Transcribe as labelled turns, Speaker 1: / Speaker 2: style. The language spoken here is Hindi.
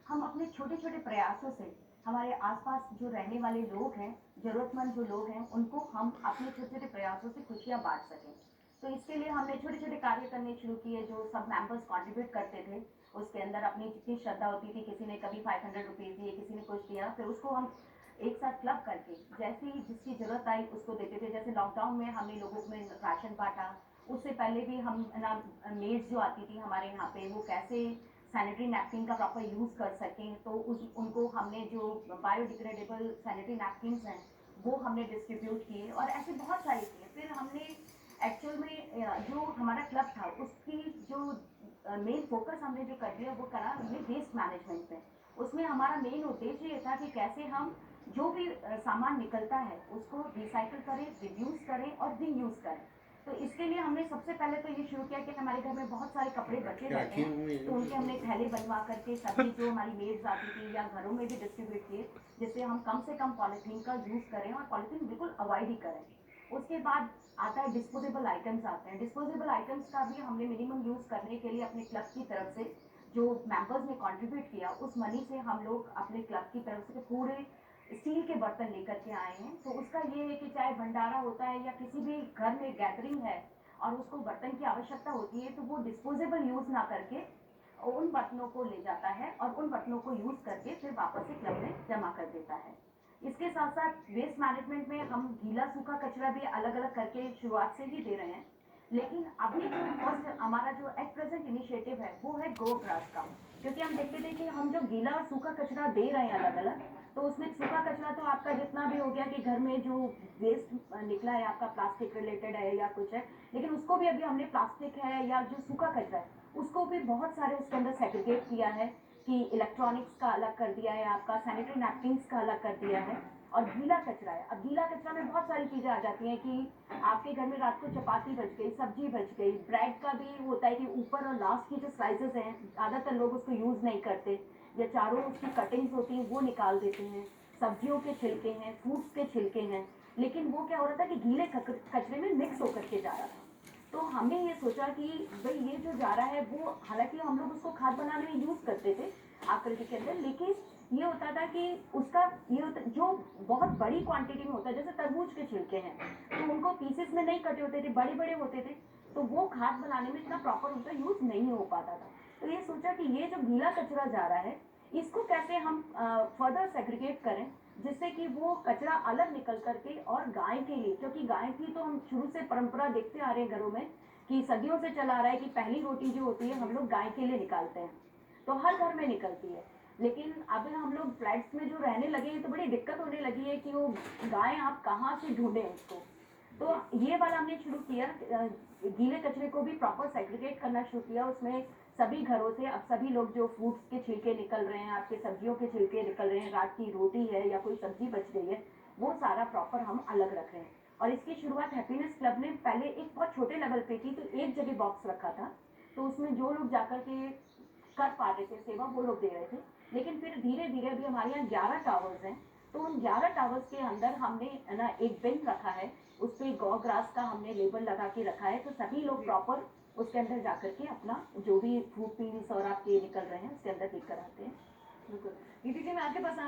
Speaker 1: हम अपने छोटे-छोटे प्रयासों से हमारे आस-पास जो रहने वाले लोग हैं, ज़रूरतमंद जो लोग हैं, उनको हम अपने छोटे-छोटे प्रयासों से खुशियाँ बाँट सकें। तो इसके लिए हमने छोटे-छोटे कार्य करने शुरू किए जो सब मेंबर्स कंट्रीब्यूट करते थे। उसके अंदर अपनी जितनी श्रद्धा होती थी, किसी ने कभी ₹500 दिए, किसी ने कुछ दिया, फिर उसको हम एक साथ क्लब करके जैसे ही जिसकी ज़रूरत आई उसको देते थे। जैसे लॉकडाउन में हमने लोगों में राशन बाँटा, उससे पहले भी हम ना मेड्स जो आती थी हमारे यहाँ पे, वो कैसे सैनिटरी नैपकिन का प्रॉपर यूज़ कर सकें, तो उनको हमने जो बायोडिग्रेडेबल सैनिटरी नैपकिन्स हैं वो हमने डिस्ट्रीब्यूट किए और ऐसे बहुत सारी किए। फिर हमने एक्चुअल में जो हमारा क्लब था उसकी जो मेन फोकस हमने जो कर दिया वो करा हमने वेस्ट मैनेजमेंट में। उसमें हमारा मेन उद्देश्य ये था कि कैसे हम जो भी सामान निकलता है उसको रिसाइकिल करें, रिड्यूस करें और रीयूज़ करें। तो इसके लिए हमने सबसे पहले तो ये शुरू किया कि हमारे घर में बहुत सारे कपड़े बचे रहते हैं, तो उनके हमने थैले बनवा करके सभी जो हमारी मेड्स आती थी या घरों में भी डिस्ट्रीब्यूट किए, जिससे हम कम से कम पॉलीथीन का यूज़ करें और पॉलीथीन बिल्कुल अवॉइड ही करें। उसके बाद आता है डिस्पोजेबल आइटम्स आते हैं। डिस्पोजेबल आइटम्स का भी हमने मिनिमम यूज़ करने के लिए अपने क्लब की तरफ से जो मेंबर्स ने कंट्रीब्यूट किया, उस मनी से हम लोग अपने क्लब की तरफ से पूरे स्टील के बर्तन लेकर के आए हैं। तो उसका ये है कि चाहे भंडारा होता है या किसी भी घर में गैदरिंग है और उसको बर्तन की आवश्यकता होती है, तो वो डिस्पोजेबल यूज़ ना करके उन बर्तनों को ले जाता है और उन बर्तनों को यूज़ करके फिर वापस से क्लब में जमा कर देता है। इसके साथ साथ वेस्ट मैनेजमेंट में हम गीला सूखा कचरा भी अलग अलग करके शुरुआत से ही दे रहे हैं, लेकिन अभी जो फर्स्ट हमारा जो एट प्रेजेंट इनिशिएटिव है वो है ग्रो ग्रास का। क्योंकि हम देखते थे कि हम जो गीला और सूखा कचरा दे रहे हैं अलग अलग, तो उसमें सूखा कचरा तो आपका जितना भी हो गया कि घर में जो वेस्ट निकला है आपका प्लास्टिक रिलेटेड है या कुछ है, लेकिन उसको भी अभी हमने प्लास्टिक है या जो सूखा कचरा है उसको भी बहुत सारे उसके अंदर सेग्रीगेट किया है कि इलेक्ट्रॉनिक्स का अलग कर दिया है, आपका सैनिटरी नैपकिन्स का अलग कर दिया है। और गीला कचरा है, अब गीला कचरा में बहुत सारी चीज़ें आ जाती हैं कि आपके घर में रात को चपाती बच गई, सब्जी बच गई, ब्रेड का भी होता है कि ऊपर और लास्ट की जो स्लाइसेस हैं ज़्यादातर लोग उसको यूज़ नहीं करते या चारों उसकी कटिंग्स होती हैं वो निकाल देते हैं, सब्जियों के छिलके हैं, फ्रूट्स के छिलके हैं, लेकिन वो क्या हो रहा था कि गीले कचरे में मिक्स होकर के जा रहा था। तो हमने ये सोचा कि भाई ये जो जा रहा है वो हालांकि हम लोग उसको खाद बनाने में यूज़ करते थे आकृति के अंदर, लेकिन ये होता था कि उसका जो बहुत बड़ी क्वांटिटी में होता है, जैसे तरबूज के छिलके हैं तो उनको पीसेस में नहीं कटे होते थे, बड़े बड़े होते थे, तो वो खाद बनाने में इतना प्रॉपर उनका यूज़ नहीं हो पाता था। तो ये सोचा कि ये जो गीला कचरा जा रहा है इसको कैसे हम फर्दर सेग्रीगेट करें जिससे कि वो कचरा अलग निकल करके और गाय के लिए, क्योंकि गाय की तो हम शुरू से परंपरा देखते आ रहे हैं घरों में कि सदियों से चला आ रहा है कि पहली रोटी जो होती है हम लोग गाय के लिए निकालते हैं, तो हर घर में निकलती है। लेकिन अब हम लोग फ्लैट्स में जो रहने लगे हैं तो बड़ी दिक्कत होने लगी है कि वो गाय आप कहाँ से ढूंढें उसको। तो ये वाला हमने शुरू किया, गीले कचरे को भी प्रॉपर सेग्रीगेट करना शुरू किया। उसमें सभी घरों से अब सभी लोग जो फ्रूट्स के छिलके निकल रहे हैं, आपके सब्जियों के छिलके निकल रहे हैं, रात की रोटी है या कोई सब्जी बच गई है, वो सारा प्रॉपर हम अलग रख रहे हैं। और इसकी शुरुआत हैप्पीनेस क्लब ने पहले एक बहुत छोटे लेवल पे की, तो एक जगह बॉक्स रखा था, तो उसमें जो लोग जाकर के कर पा रहे थे सेवा वो लोग दे रहे थे। लेकिन फिर धीरे धीरे अभी हमारे यहाँ 11 टावर्स हैं, तो उन 11 टावर्स के अंदर हमने ना एक बिन रखा है, उस पर गौ ग्रास का हमने लेबल लगा के रखा है, तो सभी लोग प्रॉपर उसके अंदर जाकर के अपना जो भी फ्रूट पीस और आपके निकल रहे हैं उसके अंदर देख कर आते हैं। बिल्कुल दीदी जी, मैं आपके पास